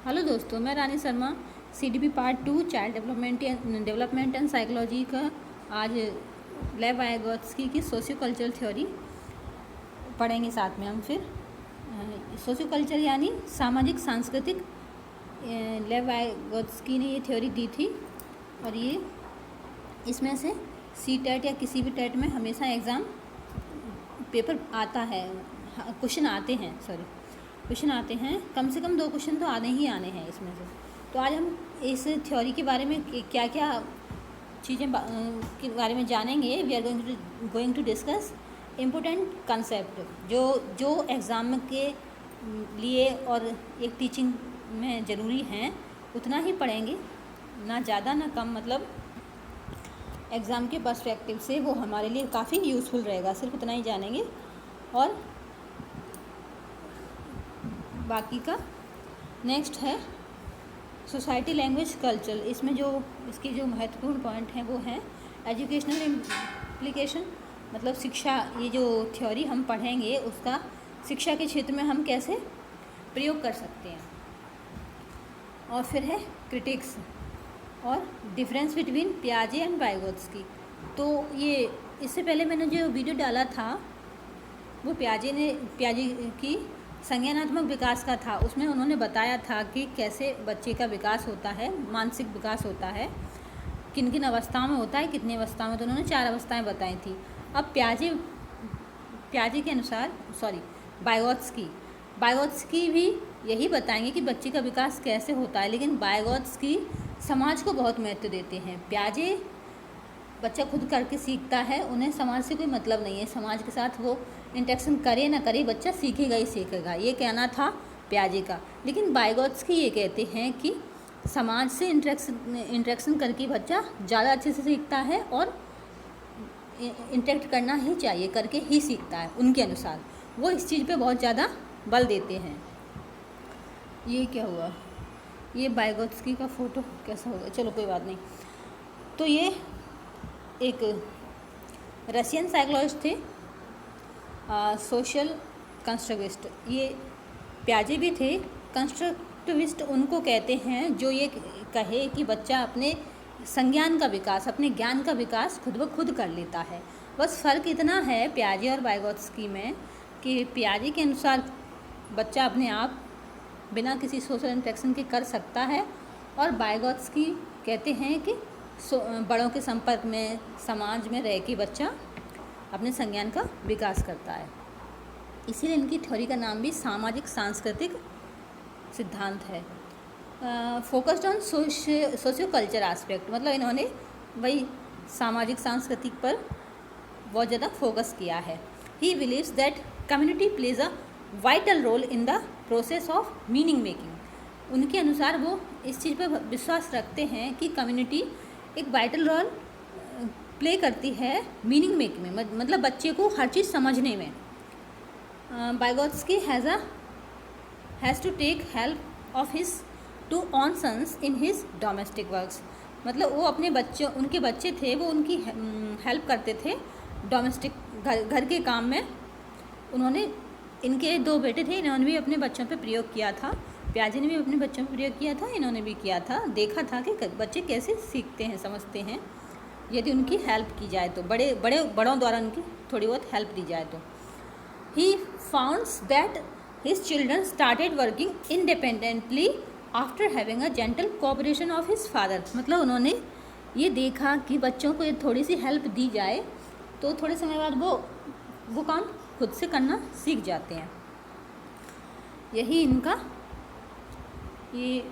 Hello दोस्तों, मैं Rani Sharma CDP part 2 child development and psychology का आज लेव वाइगोत्स्की की सोशियो कल्चरल थ्योरी पढ़ेंगे। साथ में हम फिर सोशियो कल्चर यानी सामाजिक सांस्कृतिक लेव वाइगोत्स्की ने ये थ्योरी दी थी। और ये इसमें से CTET या किसी भी टेट में हमेशा एग्ज़ाम पेपर आता है, क्वेश्चन आते हैं, कम से कम 2 क्वेश्चन तो आने ही आने हैं इसमें से। तो आज हम इस थ्योरी के बारे में क्या क्या चीज़ें के बारे में जानेंगे। We are going to discuss important concept जो एग्ज़ाम के लिए और एक टीचिंग में ज़रूरी हैं, उतना ही पढ़ेंगे, ना ज़्यादा ना कम। मतलब एग्ज़ाम के पर्सपेक्टिव से वो हमारे लिए काफ़ी यूज़फुल रहेगा। सिर्फ उतना ही जानेंगे और बाकी का नेक्स्ट है सोसाइटी, लैंग्वेज, कल्चर। इसमें इसकी जो महत्वपूर्ण पॉइंट हैं वो हैं एजुकेशनल इम्प्लीकेशन, मतलब शिक्षा। ये जो थ्योरी हम पढ़ेंगे उसका शिक्षा के क्षेत्र में हम कैसे प्रयोग कर सकते हैं। और फिर है क्रिटिक्स और डिफरेंस बिटवीन पियाजे एंड वाइगोत्स्की। तो ये इससे पहले मैंने जो वीडियो डाला था वो पियाजे की संज्ञानात्मक विकास का था। उसमें उन्होंने बताया था कि कैसे बच्चे का विकास होता है, मानसिक विकास होता है, किन किन अवस्थाओं में होता है, कितनी अवस्थाओं में। तो उन्होंने 4 अवस्थाएं बताई थी। अब पियाजे के अनुसार वाइगोत्स्की भी यही बताएंगे कि बच्चे का विकास कैसे होता है, लेकिन वाइगोत्स्की समाज को बहुत महत्व देते हैं। पियाजे बच्चा खुद करके सीखता है, उन्हें समाज से कोई मतलब नहीं है। समाज के साथ वो इंटरेक्शन करे ना करे, बच्चा सीखेगा ही सीखेगा, ये कहना था पियाजे का। लेकिन वाइगोत्स्की ये कहते हैं कि समाज से इंटरेक्शन करके बच्चा ज़्यादा अच्छे से सीखता है और इंटरेक्ट करना ही चाहिए, करके ही सीखता है। उनके अनुसार वो इस चीज़ पे बहुत ज़्यादा बल देते हैं। ये क्या हुआ, ये वाइगोत्स्की का फ़ोटो कैसा होगा, चलो कोई बात नहीं। तो ये एक रशियन साइकोलॉजिस्ट थे, सोशल कंस्ट्रक्टिविस्ट। ये पियाजे भी थे कंस्ट्रक्टिविस्ट, उनको कहते हैं जो ये कहे कि बच्चा अपने संज्ञान का विकास, अपने ज्ञान का विकास खुद ब खुद कर लेता है। बस फ़र्क इतना है पियाजे और वाइगोत्स्की में कि पियाजे के अनुसार बच्चा अपने आप बिना किसी सोशल इंटरेक्शन के कर सकता है, और वाइगोत्स्की कहते हैं कि बड़ों के संपर्क में, समाज में रह के बच्चा अपने संज्ञान का विकास करता है। इसीलिए इनकी थ्योरी का नाम भी सामाजिक सांस्कृतिक सिद्धांत है। Focused on socio culture aspect, मतलब इन्होंने वही सामाजिक सांस्कृतिक पर बहुत ज़्यादा फोकस किया है। He believes that community plays a vital role in the process of meaning making. उनके अनुसार वो इस चीज़ पर विश्वास रखते हैं कि कम्युनिटी एक वाइटल रोल प्ले करती है मीनिंग मेकिंग में, मतलब बच्चे को हर चीज़ समझने में। Vygotsky has to take help of his 2 own sons in his domestic works. मतलब वो अपने उनके बच्चे थे, वो उनकी हेल्प करते थे डोमेस्टिक घर के काम में। उन्होंने, इनके 2 बेटे थे, इन्होंने भी अपने बच्चों पे प्रयोग किया था। पियाजे ने भी अपने बच्चों पे प्रयोग किया था, इन्होंने भी किया था। देखा था कि बच्चे कैसे सीखते हैं, समझते हैं, यदि उनकी हेल्प की जाए तो, बड़ों द्वारा उनकी थोड़ी बहुत हेल्प दी जाए तो। He founds that his children started working independently after having a gentle cooperation of his father. मतलब उन्होंने ये देखा कि बच्चों को थोड़ी सी हेल्प दी जाए तो थोड़े समय बाद वो काम खुद से करना सीख जाते हैं। यही इनका ये।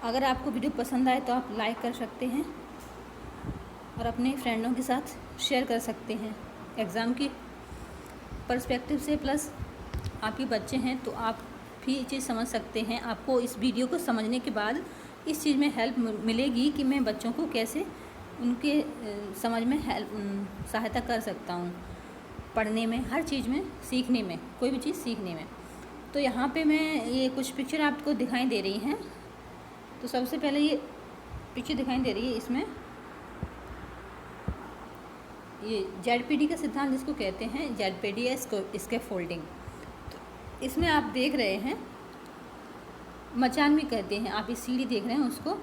अगर आपको वीडियो पसंद आए तो आप लाइक कर सकते हैं और अपने फ्रेंडों के साथ शेयर कर सकते हैं। एग्ज़ाम की पर्सपेक्टिव से, प्लस आपके बच्चे हैं तो आप भी ये चीज़ समझ सकते हैं। आपको इस वीडियो को समझने के बाद इस चीज़ में हेल्प मिलेगी कि मैं बच्चों को कैसे उनके समझ में सहायता कर सकता हूँ, पढ़ने में, हर चीज़ में, सीखने में, कोई भी चीज़ सीखने में। तो यहाँ पे मैं ये कुछ पिक्चर आपको दिखाई दे रही हैं। तो सबसे पहले ये पिक्चर दिखाई दे रही है, इसमें ये ZPD का सिद्धांत जिसको कहते हैं, ZPD या स्कैफोल्डिंग। तो इसमें आप देख रहे हैं मचान भी कहते हैं। आप ये सीढ़ी देख रहे हैं उसको।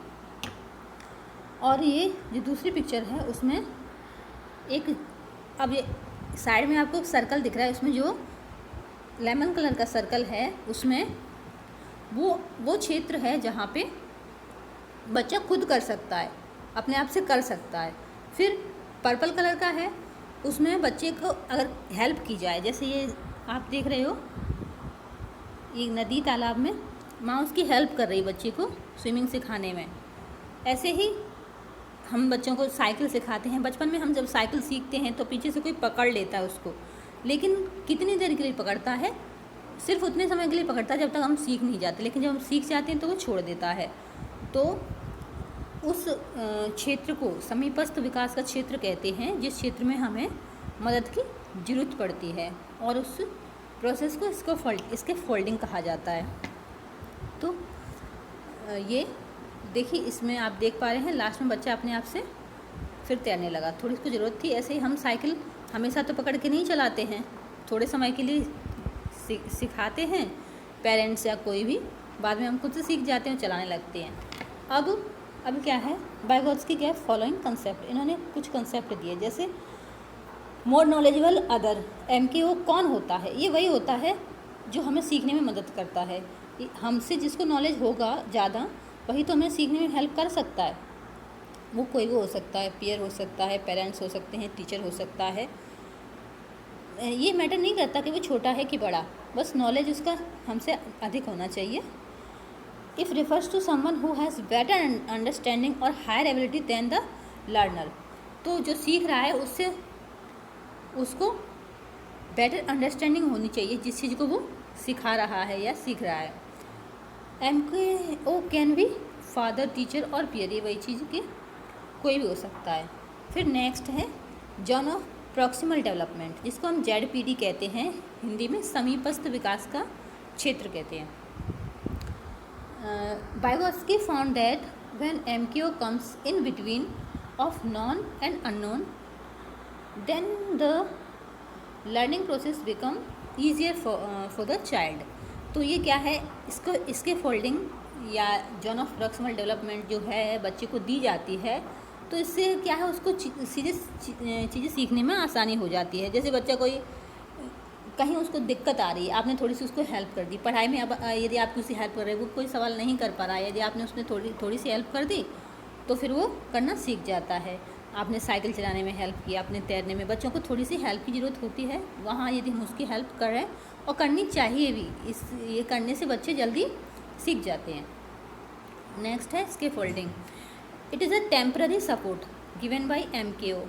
और ये जो दूसरी पिक्चर है उसमें एक, अब ये साइड में आपको सर्कल दिख रहा है, उसमें जो लेमन कलर का सर्कल है उसमें वो क्षेत्र है जहाँ पे बच्चा खुद कर सकता है, अपने आप से कर सकता है। फिर पर्पल कलर का है, उसमें बच्चे को अगर हेल्प की जाए, जैसे ये आप देख रहे हो ये नदी तालाब में माँ उसकी हेल्प कर रही बच्चे को स्विमिंग सिखाने में। ऐसे ही हम बच्चों को साइकिल सिखाते हैं। बचपन में हम जब साइकिल सीखते हैं तो पीछे से कोई पकड़ लेता है उसको, लेकिन कितनी देर के लिए पकड़ता है? सिर्फ उतने समय के लिए पकड़ता है जब तक हम सीख नहीं जाते, लेकिन जब हम सीख जाते हैं तो वो छोड़ देता है। तो उस क्षेत्र को समीपस्थ विकास का क्षेत्र कहते हैं, जिस क्षेत्र में हमें मदद की ज़रूरत पड़ती है, और उस प्रोसेस को इसके फोल्डिंग कहा जाता है। तो ये देखिए, इसमें आप देख पा रहे हैं लास्ट में बच्चा अपने आप से फिर तैरने लगा। थोड़ी इसको ज़रूरत थी। ऐसे ही हम साइकिल हमेशा तो पकड़ के नहीं चलाते हैं, थोड़े समय के लिए सिखाते हैं पेरेंट्स या कोई भी, बाद में हम खुद से सीख जाते हैं, चलाने लगते हैं। अब क्या है, वाइगोत्स्की क्या है, फॉलोइंग कंसेप्ट, इन्होंने कुछ कंसेप्ट दिए, जैसे मोर नॉलेजेबल अदर। MKO कौन होता है? ये वही होता है जो हमें सीखने में मदद करता है। हमसे जिसको नॉलेज होगा ज़्यादा, वही तो हमें सीखने में हेल्प कर सकता है। वो कोई भी हो सकता है, पीयर हो सकता है, पेरेंट्स हो सकते हैं, टीचर हो सकता है। ये मैटर नहीं करता कि वो छोटा है कि बड़ा, बस नॉलेज उसका हमसे अधिक होना चाहिए। If refers to someone who has better understanding और higher ability than the learner. तो जो सीख रहा है उससे उसको बेटर अंडरस्टैंडिंग होनी चाहिए जिस चीज़ को वो सिखा रहा है या सीख रहा है। MKO can be father, teacher और पीयर, ये वही चीज़ कि कोई भी हो सकता है। फिर नेक्स्ट है जोन ऑफ प्रॉक्सिमल डेवलपमेंट, जिसको हम ZPD कहते हैं, हिंदी में समीपस्थ विकास का क्षेत्र कहते हैं। Vygotsky found that when MKO comes in between of known and unknown, then the learning process become easier for the child। तो ये क्या है, इसके फोल्डिंग या जोन ऑफ प्रॉक्सिमल डेवलपमेंट जो है बच्चे को दी जाती है, तो इससे क्या है, उसको चीज़ें सीखने में आसानी हो जाती है। जैसे बच्चा कोई कहीं उसको दिक्कत आ रही है, आपने थोड़ी सी उसको हेल्प कर दी पढ़ाई में। अब यदि आप किसी हेल्प कर रहे हो, वो कोई सवाल नहीं कर पा रहा है, यदि आपने उसमें थोड़ी सी हेल्प कर दी तो फिर वो करना सीख जाता है। आपने साइकिल चलाने में हेल्प किया, आपने तैरने में, बच्चों को थोड़ी सी हेल्प की ज़रूरत होती है, वहाँ यदि हम उसकी हेल्प करें, और करनी चाहिए भी, ये करने से बच्चे जल्दी सीख जाते हैं। नेक्स्ट है scaffolding. It is a temporary support given by MKO।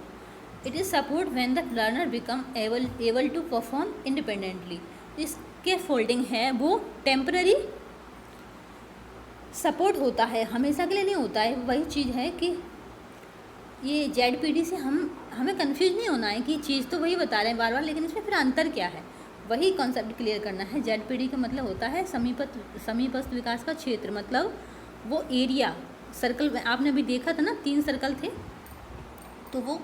It is support when the learner become able to perform independently. Scaffolding है वो टेम्पररी सपोर्ट होता है, हमेशा के लिए नहीं होता है। वही चीज़ है कि ये ZPD से हमें कंफ्यूज नहीं होना है कि चीज़ तो वही बता रहे हैं बार बार, लेकिन इसमें फिर अंतर क्या है, वही कॉन्सेप्ट क्लियर करना है। ZPD का मतलब होता है समीपस्थ विकास का क्षेत्र, मतलब वो एरिया, सर्कल में आपने अभी देखा था ना 3 सर्कल थे, तो वो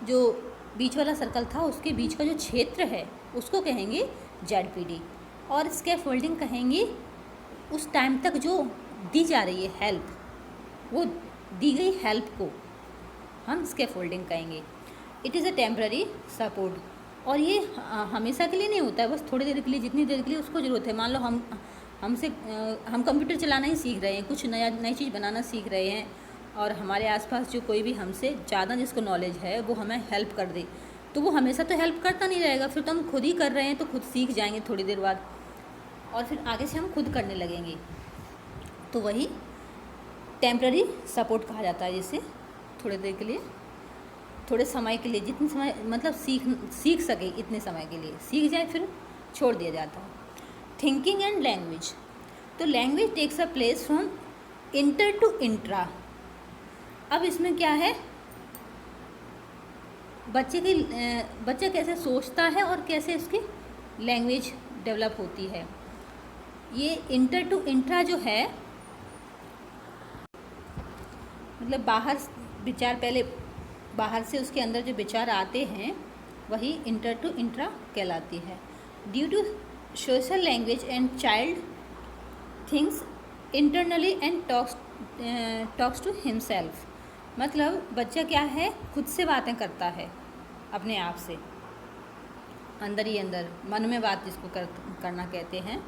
जो बीच वाला सर्कल था उसके बीच का जो क्षेत्र है उसको कहेंगे ZPD। और स्कैफोल्डिंग कहेंगे उस टाइम तक जो दी जा रही है हेल्प, वो दी गई हेल्प को हम स्कैफोल्डिंग कहेंगे। It is a temporary support, और ये हमेशा के लिए नहीं होता है, बस थोड़ी देर के लिए, जितनी देर के लिए उसको ज़रूरत है। मान लो हम कंप्यूटर चलाना ही सीख रहे हैं, कुछ नई चीज़ बनाना सीख रहे हैं, और हमारे आसपास जो कोई भी हमसे ज़्यादा जिसको नॉलेज है वो हमें हेल्प कर दे, तो वो हमेशा तो हेल्प करता नहीं रहेगा, फिर तो हम खुद ही कर रहे हैं तो खुद सीख जाएंगे थोड़ी देर बाद, और फिर आगे से हम खुद करने लगेंगे। तो वही टेम्पररी सपोर्ट कहा जाता है, जिससे थोड़ी देर के लिए, थोड़े समय के लिए, जितने समय मतलब सीख सके इतने समय के लिए सीख जाए, फिर छोड़ दिया जाता है। Thinking and language. तो language takes a place from inter to intra. अब इसमें क्या है, बच्चा कैसे सोचता है और कैसे उसकी लैंग्वेज डेवलप होती है। ये इंटर टू इंट्रा जो है, मतलब बाहर विचार, पहले बाहर से उसके अंदर जो विचार आते हैं वही इंटर टू इंट्रा कहलाती है। Due to social language and child things internally and talks to himself, मतलब बच्चा क्या है, खुद से बातें करता है अपने आप से, अंदर ही अंदर, मन में बात जिसको करना कहते हैं।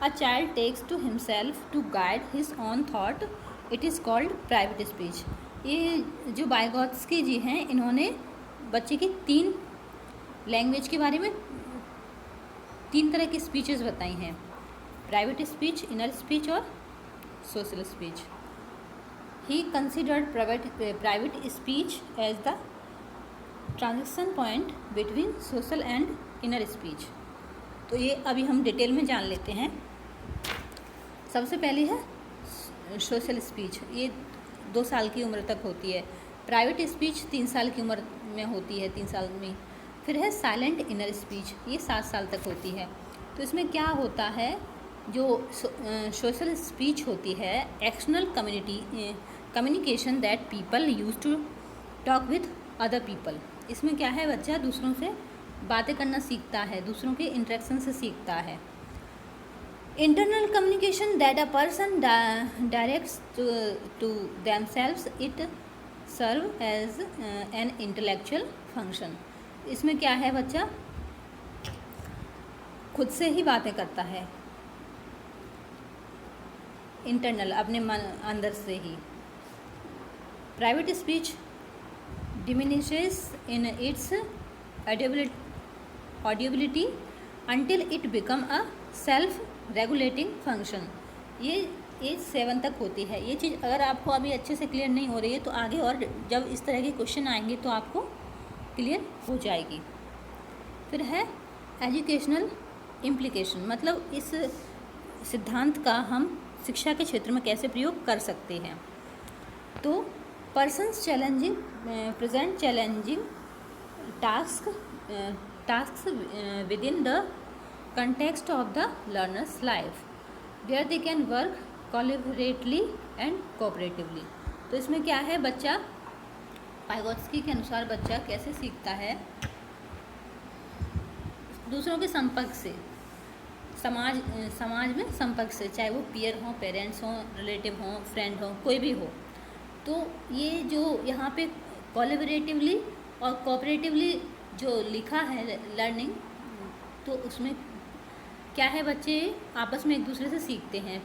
A child talks to himself to guide his own thought, it is called private speech. ये जो वाइगोत्स्की जी हैं, इन्होंने बच्चे की 3 लैंग्वेज के बारे में 3 तरह की स्पीचेस बताई हैं, प्राइवेट स्पीच, इनर स्पीच और social speech. He considered private speech as the transition point between social and inner speech. तो ये अभी हम डिटेल में जान लेते हैं। सबसे पहले है सोशल स्पीच, ये 2 साल की उम्र तक होती है। प्राइवेट स्पीच 3 साल की उम्र में होती है, 3 साल में। फिर है साइलेंट इनर स्पीच, ये 7 साल तक होती है। तो इसमें क्या होता है, जो सोशल स्पीच होती है, external communication that people use to talk with other people. इसमें क्या है, बच्चा दूसरों से बातें करना सीखता है, दूसरों के इंटरेक्शन से सीखता है। Internal communication that a person directs to themselves, it serve as an intellectual function. इसमें क्या है, बच्चा खुद से ही बातें करता है, इंटरनल, अपने मन अंदर से ही। Private speech diminishes in its audibility until it become a self-regulating function। ये एज 7 तक होती है। ये चीज़ अगर आपको अभी अच्छे से क्लियर नहीं हो रही है तो आगे और जब इस तरह के क्वेश्चन आएंगे तो आपको क्लियर हो जाएगी। फिर है एजुकेशनल इम्प्लीकेशन, मतलब इस सिद्धांत का हम शिक्षा के क्षेत्र में कैसे प्रयोग कर सकते हैं। तो persons present challenging tasks within the context of the learner's life where they can work collaboratively and cooperatively। तो इसमें क्या है, बच्चा वाइगोत्स्की के अनुसार बच्चा कैसे सीखता है, दूसरों के संपर्क से, समाज में संपर्क से, चाहे वो पीयर हों, पेरेंट्स हों, रिलेटिव हों, फ्रेंड हों, कोई भी हो। तो ये जो यहाँ पे कोलैबोरेटिवली और कोऑपरेटिवली जो लिखा है लर्निंग, तो उसमें क्या है, बच्चे आपस में एक दूसरे से सीखते हैं।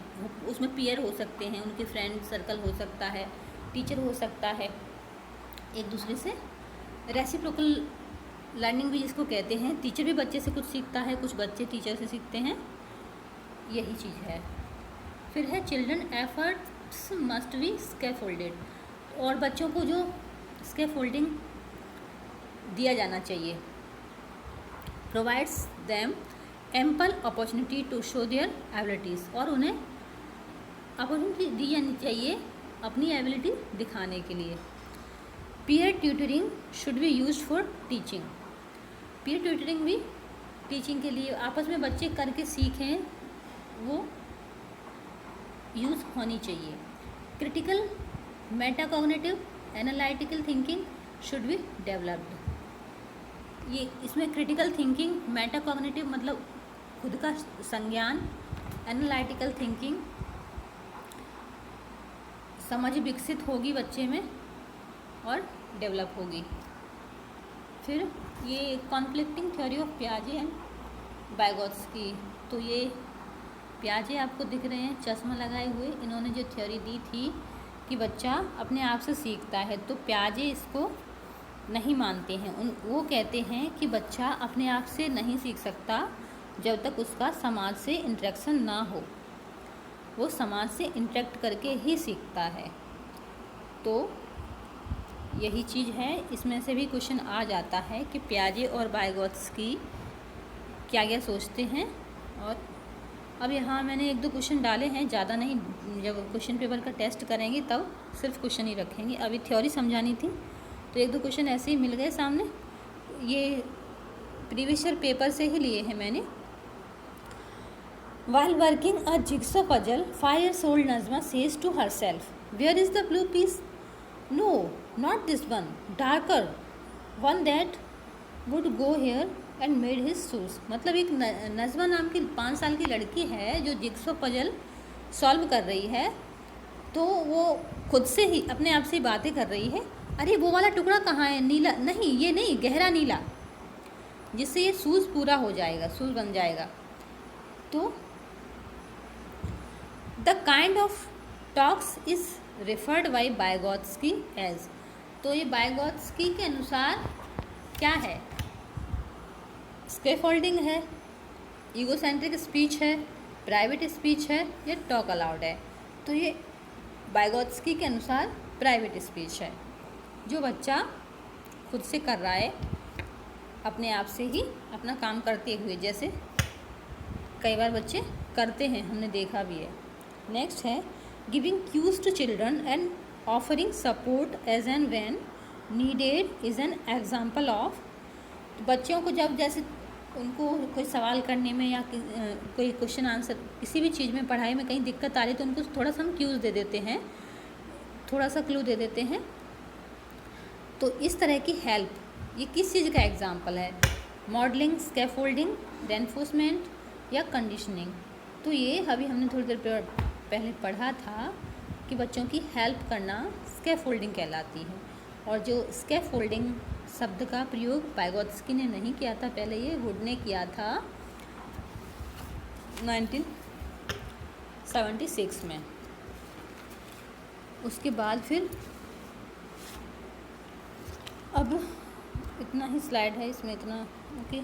उसमें पीयर हो सकते हैं, उनके फ्रेंड सर्कल हो सकता है, टीचर हो सकता है, एक दूसरे से। रेसिप्रोकल लर्निंग भी जिसको कहते हैं, टीचर भी बच्चे से कुछ सीखता है, कुछ बच्चे टीचर से सीखते हैं, यही चीज़ है। फिर है children efforts must be scaffolded, और बच्चों को जो स्कैफोल्डिंग दिया जाना चाहिए। Provides them ample opportunity to show their abilities, और उन्हें अपॉर्चुनिटी दी जानी चाहिए अपनी एबिलिटी दिखाने के लिए। Peer tutoring should be used for teaching, peer tutoring भी टीचिंग के लिए, आपस में बच्चे करके सीखें, वो यूज़ होनी चाहिए। Critical metacognitive analytical thinking should be developed. ये इसमें क्रिटिकल थिंकिंग, मेटाकॉग्निटिव मतलब खुद का संज्ञान, एनालिटिकल थिंकिंग समझ विकसित होगी बच्चे में और डेवलप होगी। फिर ये कॉन्फ्लिक्टिंग थ्योरी ऑफ पियाजे एंड वाइगोत्स्की, तो ये पियाजे आपको दिख रहे हैं चश्मा लगाए हुए, इन्होंने जो थ्योरी दी थी कि बच्चा अपने आप से सीखता है, तो पियाजे इसको नहीं मानते हैं। वो कहते हैं कि बच्चा अपने आप से नहीं सीख सकता जब तक उसका समाज से इंटरेक्शन ना हो, वो समाज से इंटरेक्ट करके ही सीखता है। तो यही चीज़ है, इसमें से भी क्वेश्चन आ जाता है कि पियाजे और वाइगोत्स्की क्या क्या सोचते हैं। और अब यहाँ मैंने 1-2 क्वेश्चन डाले हैं, ज़्यादा नहीं, जब क्वेश्चन पेपर का टेस्ट करेंगे तब सिर्फ क्वेश्चन ही रखेंगे। अभी थ्योरी समझानी थी तो 1-2 क्वेश्चन ऐसे ही मिल गए सामने, ये प्रीवियस ईयर पेपर से ही लिए हैं मैंने। While working a jigsaw puzzle, 5-year-old Nazma says to herself, "Where is the blue piece? No, not this one. Darker one that would go here and made his shoes." मतलब एक नज़मा नाम की 5 साल की लड़की है जो जिग्सो पजल सॉल्व कर रही है तो वो खुद से ही अपने आप से ही बातें कर रही है, अरे वो वाला टुकड़ा कहाँ है, नीला नहीं, ये नहीं, गहरा नीला, जिससे ये शूज़ पूरा हो जाएगा, शूज़ बन जाएगा। तो the kind of talks is referred by Vygotsky as, तो ये वाइगोत्स्की के अनुसार क्या है, स्कैफोल्डिंग है, ईगोसेंट्रिक स्पीच है, प्राइवेट स्पीच है या टॉक अलाउड है। तो ये वाइगोत्स्की के अनुसार प्राइवेट स्पीच है, जो बच्चा खुद से कर रहा है, अपने आप से ही अपना काम करते हुए, जैसे कई बार बच्चे करते हैं, हमने देखा भी है। नेक्स्ट है giving cues to children and offering support as and when needed is an example of, बच्चों को जब जैसे उनको कोई सवाल करने में या कोई क्वेश्चन आंसर किसी भी चीज़ में, पढ़ाई में कहीं दिक्कत आ रही तो उनको थोड़ा सा हम क्यूज़ दे देते हैं, थोड़ा सा क्लू दे देते हैं। तो इस तरह की हेल्प, ये किस चीज़ का एग्जाम्पल है, मॉडलिंग, स्कैफोल्डिंग, रेनफोर्समेंट या कंडीशनिंग। तो ये अभी हमने थोड़ी देर पहले पढ़ा था कि बच्चों की हेल्प करना स्कैफोल्डिंग कहलाती है। और जो स्कैफोल्डिंग शब्द का प्रयोग वाइगोत्स्की ने नहीं किया था, पहले ये वुड ने किया था 1976 में। उसके बाद फिर अब इतना ही स्लाइड है इसमें, इतना ओके।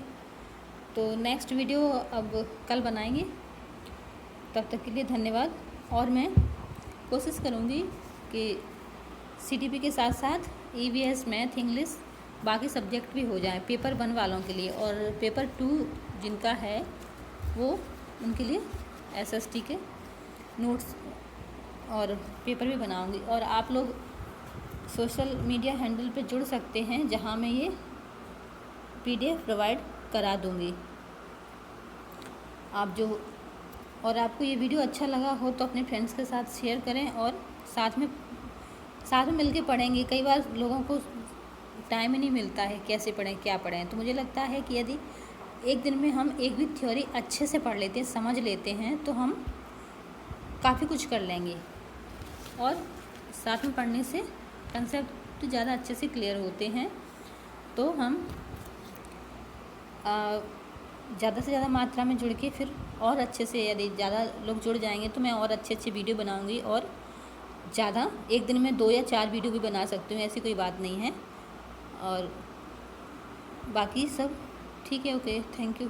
तो नेक्स्ट वीडियो अब कल बनाएंगे, तब तक के लिए धन्यवाद। और मैं कोशिश करूँगी कि CTP के साथ साथ EVS, मैथ, इंग्लिश, बाकी सब्जेक्ट भी हो जाए पेपर 1 वालों के लिए, और पेपर 2 जिनका है वो उनके लिए SST के नोट्स और पेपर भी बनाऊंगी। और आप लोग सोशल मीडिया हैंडल पे जुड़ सकते हैं, जहां मैं ये PDF प्रोवाइड करा दूंगी। आप जो, और आपको ये वीडियो अच्छा लगा हो तो अपने फ्रेंड्स के साथ शेयर करें, और साथ में मिलके पढ़ेंगे। कई बार लोगों को टाइम ही नहीं मिलता है, कैसे पढ़ें, क्या पढ़ें। तो मुझे लगता है कि यदि एक दिन में हम एक भी थ्योरी अच्छे से पढ़ लेते हैं, समझ लेते हैं, तो हम काफ़ी कुछ कर लेंगे। और साथ में पढ़ने से कंसेप्ट ज़्यादा अच्छे से क्लियर होते हैं। तो हम ज़्यादा से ज़्यादा मात्रा में जुड़ के फिर और अच्छे से, यदि ज़्यादा लोग जुड़ जाएंगे तो मैं और अच्छे वीडियो बनाऊंगी, और ज़्यादा एक दिन में 2 या 4 वीडियो भी बना सकती हूँ, ऐसी कोई बात नहीं है। और बाकी सब ठीक है, ओके, थैंक यू।